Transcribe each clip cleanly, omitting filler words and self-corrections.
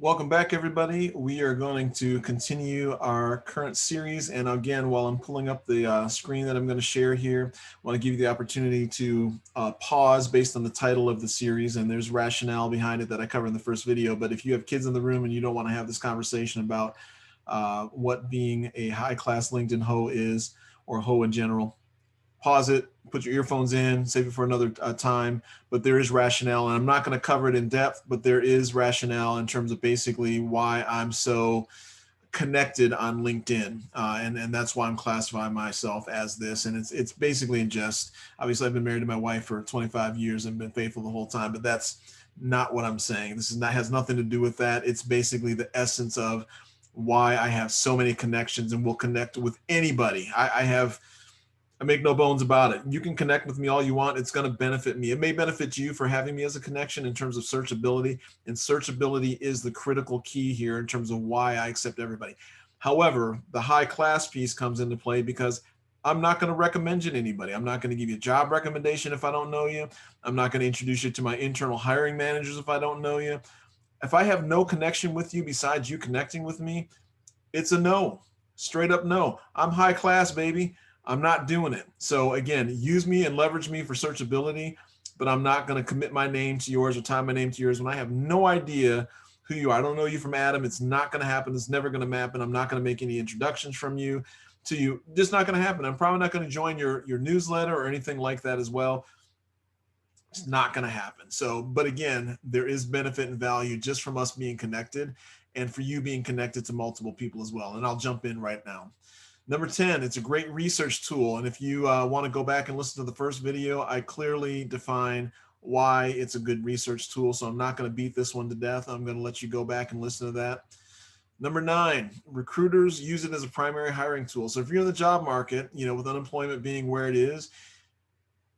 Welcome back, everybody. We are going to continue our current series. And again, while I'm pulling up the screen that I'm going to share here, I want to give you the opportunity to pause based on the title of the series. And there's rationale behind it that I covered in the first video. But if you have kids in the room and you don't want to have this conversation about what being a high-class LinkedIn hoe is, or hoe in general, pause it, put your earphones in, save it for another time. But there is rationale, and I'm not going to cover it in depth, but there is rationale in terms of basically why I'm so connected on LinkedIn, and that's why I'm classifying myself as this. And it's basically in jest. Obviously, I've been married to my wife for 25 years and been faithful the whole time, but that's not what I'm saying. This is not has nothing to do with that. It's basically the essence of why I have so many connections and will connect with anybody. I make no bones about it. You can connect with me all you want. It's going to benefit me. It may benefit you for having me as a connection in terms of searchability. And searchability is the critical key here in terms of why I accept everybody. However, the high class piece comes into play because I'm not going to recommend you to anybody. I'm not going to give you a job recommendation if I don't know you. I'm not going to introduce you to my internal hiring managers if I don't know you. If I have no connection with you besides you connecting with me, it's a no, straight up no. I'm high class, baby. I'm not doing it. So again, use me and leverage me for searchability, but I'm not going to commit my name to yours or tie my name to yours when I have no idea who you are. I don't know you from Adam. It's not going to happen. It's never going to happen. I'm not going to make any introductions from you to you. Just not going to happen. I'm probably not going to join your newsletter or anything like that as well. It's not going to happen. So, but again, there is benefit and value just from us being connected and for you being connected to multiple people as well. And I'll jump in right now. Number 10, it's a great research tool. And if you want to go back and listen to the first video, I clearly define why it's a good research tool. So I'm not going to beat this one to death. I'm going to let you go back and listen to that. Number 9, recruiters use it as a primary hiring tool. So if you're in the job market, with unemployment being where it is,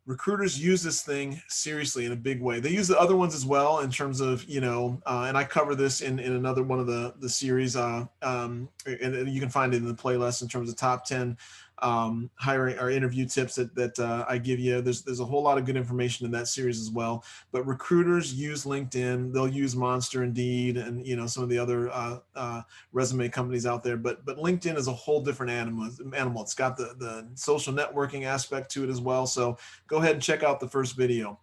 recruiters use this thing seriously in a big way. They use the other ones as well in terms of, and I cover this in another one of the series, and you can find it in the playlist in terms of top 10 hiring or interview tips that I give you. There's a whole lot of good information in that series as well. But recruiters use LinkedIn. They'll use Monster, Indeed, and some of the other resume companies out there. But LinkedIn is a whole different animal. It's got the social networking aspect to it as well. So go ahead and check out the first video.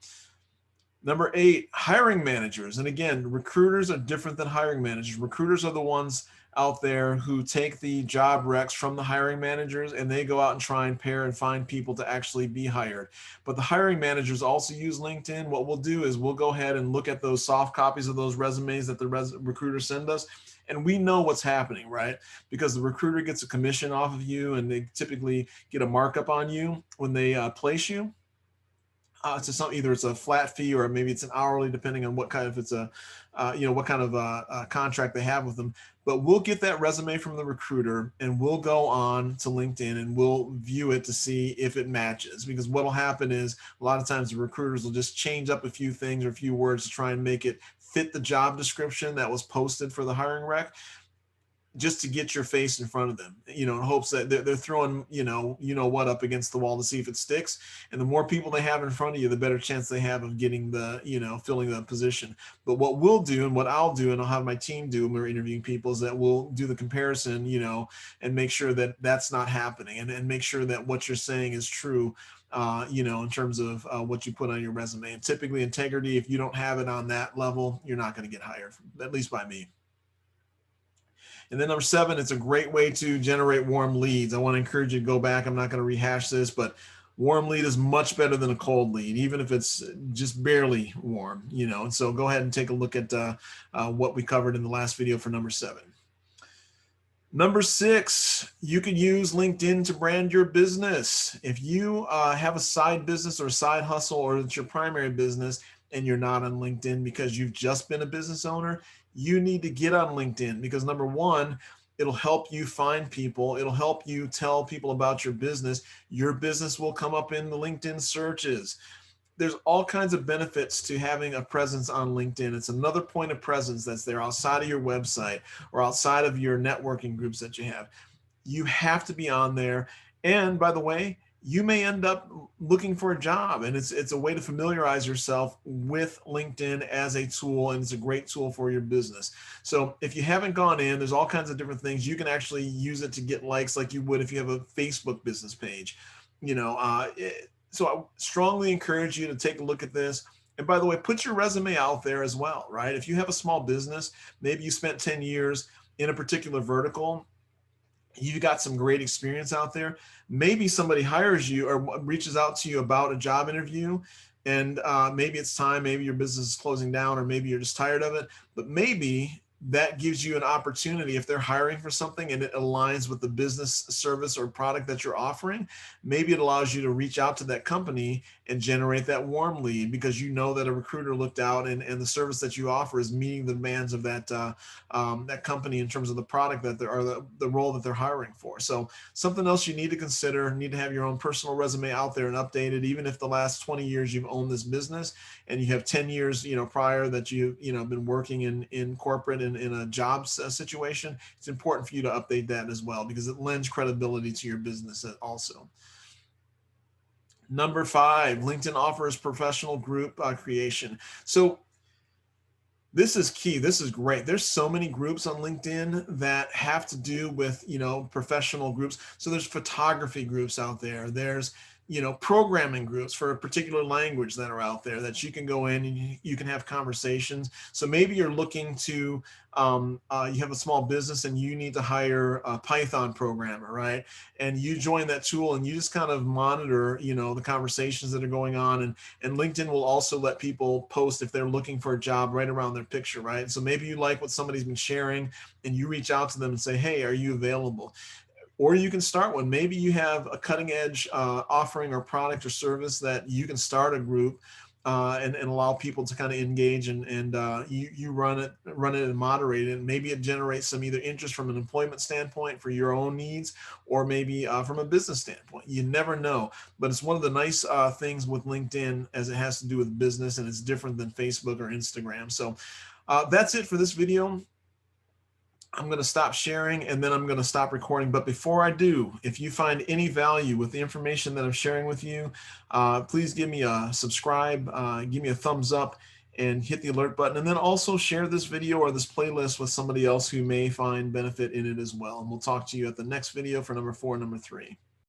Number 8, hiring managers. And again, recruiters are different than hiring managers. Recruiters are the ones out there who take the job recs from the hiring managers and they go out and try and pair and find people to actually be hired. But the hiring managers also use LinkedIn. What we'll do is we'll go ahead and look at those soft copies of those resumes that the recruiters send us. And we know what's happening, right? Because the recruiter gets a commission off of you and they typically get a markup on you when they place you. To some, either it's a flat fee or maybe it's an hourly, depending on what kind of it's a, what kind of contract they have with them. But we'll get that resume from the recruiter and we'll go on to LinkedIn and we'll view it to see if it matches. Because what will happen is a lot of times the recruiters will just change up a few things or a few words to try and make it fit the job description that was posted for the hiring rec, just to get your face in front of them, in hopes that they're throwing, what up against the wall to see if it sticks. And the more people they have in front of you, the better chance they have of getting filling the position. But what we'll do and what I'll do, and I'll have my team do when we're interviewing people, is that we'll do the comparison, and make sure that that's not happening and make sure that what you're saying is true, in terms of what you put on your resume. And typically integrity, if you don't have it on that level, you're not going to get hired, at least by me. And then number 7, it's a great way to generate warm leads. I want to encourage you to go back. I'm not going to rehash this, but warm lead is much better than a cold lead, even if it's just barely warm, And so go ahead and take a look at what we covered in the last video for number 7. Number 6, you can use LinkedIn to brand your business. If you have a side business or a side hustle, or it's your primary business and you're not on LinkedIn because you've just been a business owner, you need to get on LinkedIn because number 1, it'll help you find people. It'll help you tell people about your business. Your business will come up in the LinkedIn searches. There's all kinds of benefits to having a presence on LinkedIn. It's another point of presence that's there outside of your website or outside of your networking groups that you have. You have to be on there. And by the way, you may end up looking for a job. And it's a way to familiarize yourself with LinkedIn as a tool, and it's a great tool for your business. So if you haven't gone in, there's all kinds of different things. You can actually use it to get likes like you would if you have a Facebook business page. So I strongly encourage you to take a look at this. And by the way, put your resume out there as well, right? If you have a small business, maybe you spent 10 years in a particular vertical, you've got some great experience out there. Maybe somebody hires you or reaches out to you about a job interview, and maybe it's time, maybe your business is closing down, or maybe you're just tired of it, but maybe that gives you an opportunity. If they're hiring for something and it aligns with the business, service, or product that you're offering, maybe it allows you to reach out to that company and generate that warm lead, because you know that a recruiter looked out, and the service that you offer is meeting the demands of that company in terms of the product that they're, or the role that they're hiring for. So something else you need to consider, need to have your own personal resume out there and updated. Even if the last 20 years you've owned this business, and you have 10 years prior that you've been working in corporate and in a job situation, it's important for you to update that as well, because it lends credibility to your business also. Number 5, LinkedIn offers professional group creation. So this is key. This is great. There's so many groups on LinkedIn that have to do with, professional groups. So there's photography groups out there. There's, programming groups for a particular language that are out there that you can go in and you can have conversations. So maybe you're looking to, you have a small business and you need to hire a Python programmer, right? And you join that tool and you just kind of monitor, the conversations that are going on. And LinkedIn will also let people post if they're looking for a job right around their picture, right? So maybe you like what somebody's been sharing and you reach out to them and say, hey, are you available? Or you can start one. Maybe you have a cutting edge offering or product or service that you can start a group and allow people to kind of engage, and you run it and moderate it. And maybe it generates some either interest from an employment standpoint for your own needs, or maybe from a business standpoint. You never know. But it's one of the nice things with LinkedIn, as it has to do with business, and it's different than Facebook or Instagram. So that's it for this video. I'm going to stop sharing and then I'm going to stop recording. But before I do, if you find any value with the information that I'm sharing with you, please give me a subscribe, give me a thumbs up, and hit the alert button. And then also share this video or this playlist with somebody else who may find benefit in it as well. And we'll talk to you at the next video for number 4 and number 3.